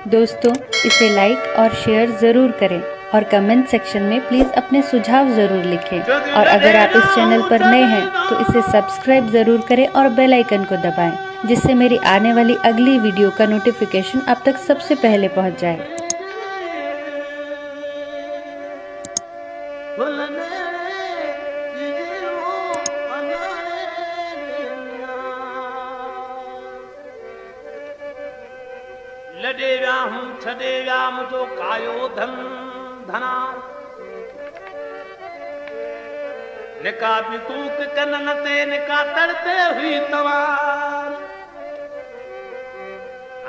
दोस्तों, इसे लाइक और शेयर ज़रूर करें और कमेंट सेक्शन में प्लीज़ अपने सुझाव ज़रूर लिखें। और अगर आप इस चैनल पर नए हैं तो इसे सब्सक्राइब ज़रूर करें और बेल आइकन को दबाएं, जिससे मेरी आने वाली अगली वीडियो का नोटिफिकेशन आप तक सबसे पहले पहुंच जाए। लॾे विया हूं छॾे विया मुंहिंजो कायो धन धना निका बि कूक कनन ते निका तड़ते हुई तवार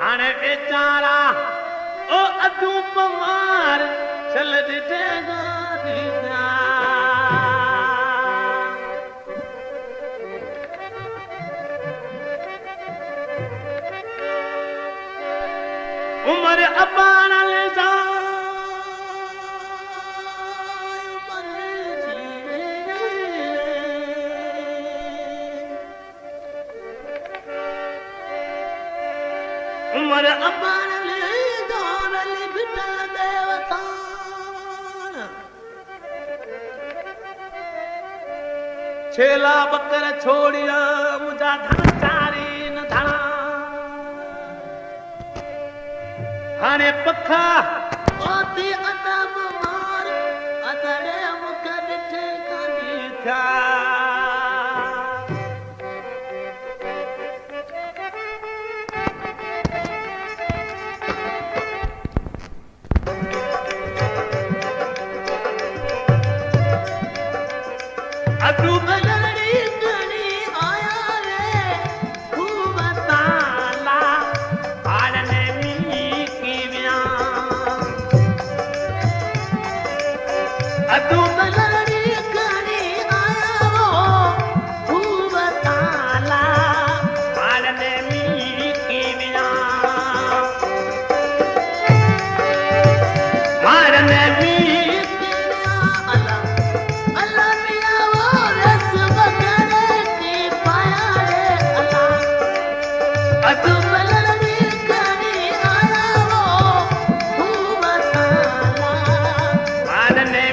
हाणे बेचारा ओ अधू पमार चल ॾिठेगा उमर अपान ले जा उमर अपान ले जान ले बिटल देवता छेला बकर छोड़िया मुझा धन चारी न धना हाणे पखा ओती अदब मार अदड़े मुख ॾिठे कानी था अदू बलड़ी कनी आया रे खूब ताला पाड़ने अदू बलड़ी करी आया वो खूब ताला पाड़ने मी की बिना मारने मी अल्लाह अल्लाह मिया वो रस बकरे की पाया रे अल्लाह अदू बलड़ी करी आया वो खूब ताला पाड़ने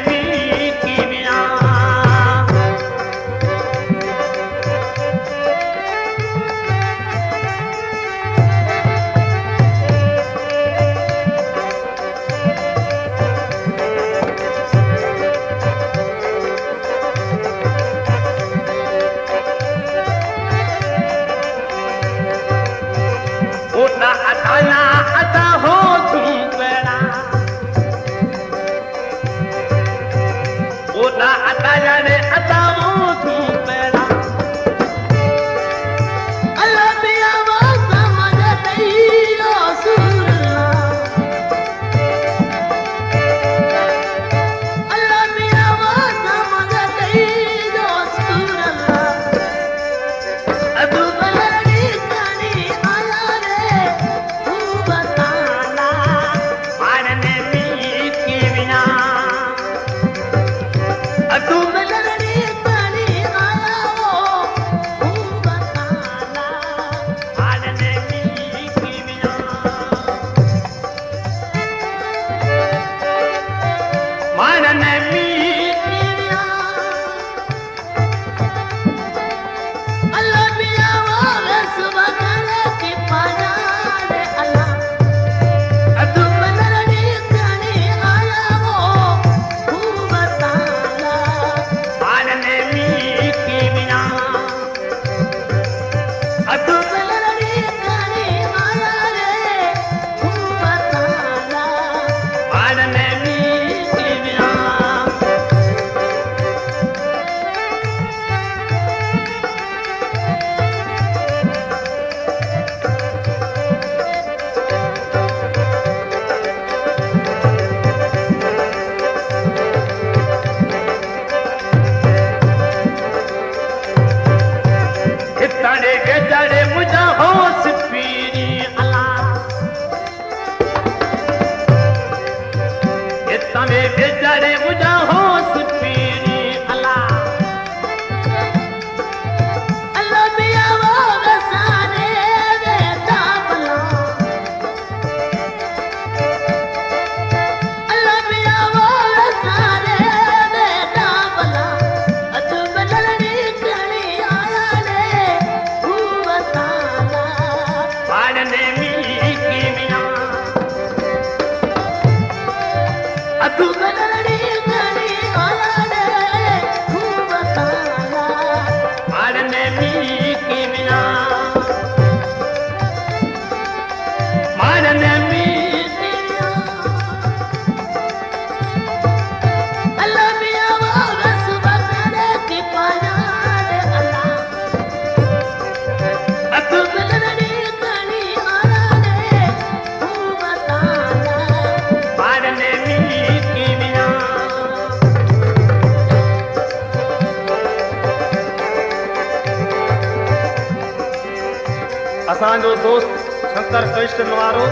दोस्त शंकर कृष्ण वारो,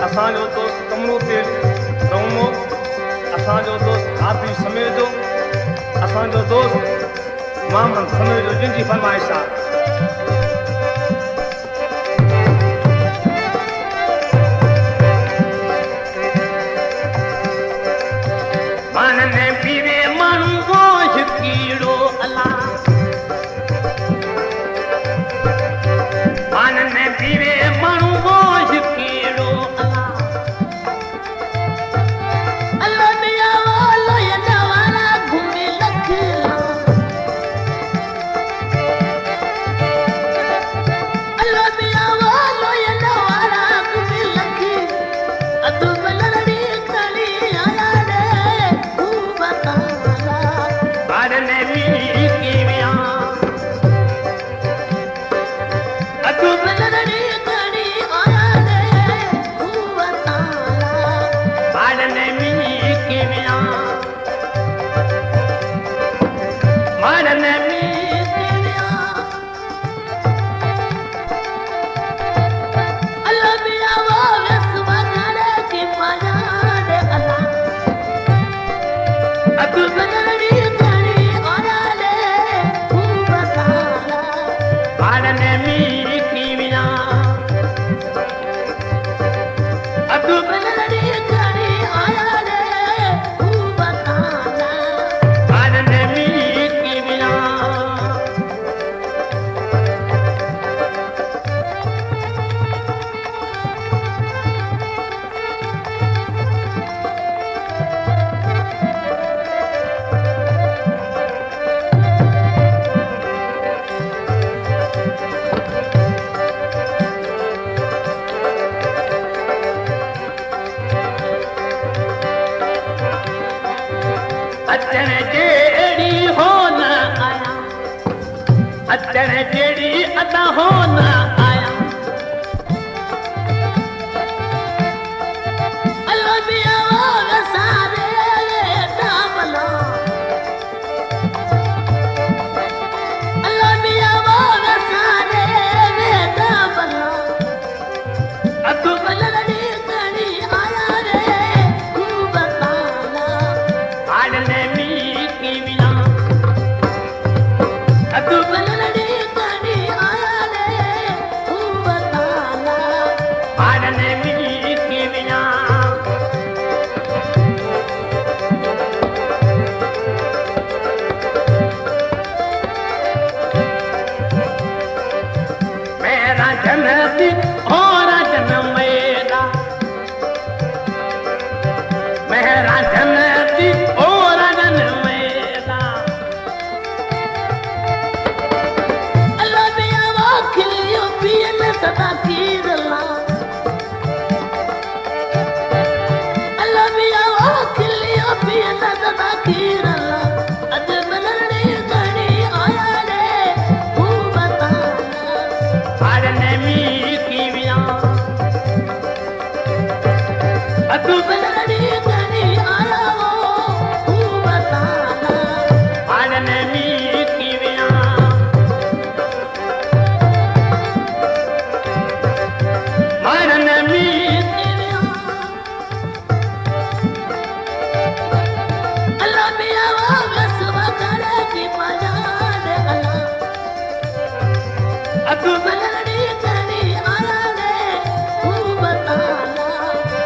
असांजो दोस्त कमरू ते रमो, असांजो दोस्त आदि समय जो, असांजो दोस्त मोहम्मद समय जो, जिनकी फरमाइश आहे। सदा की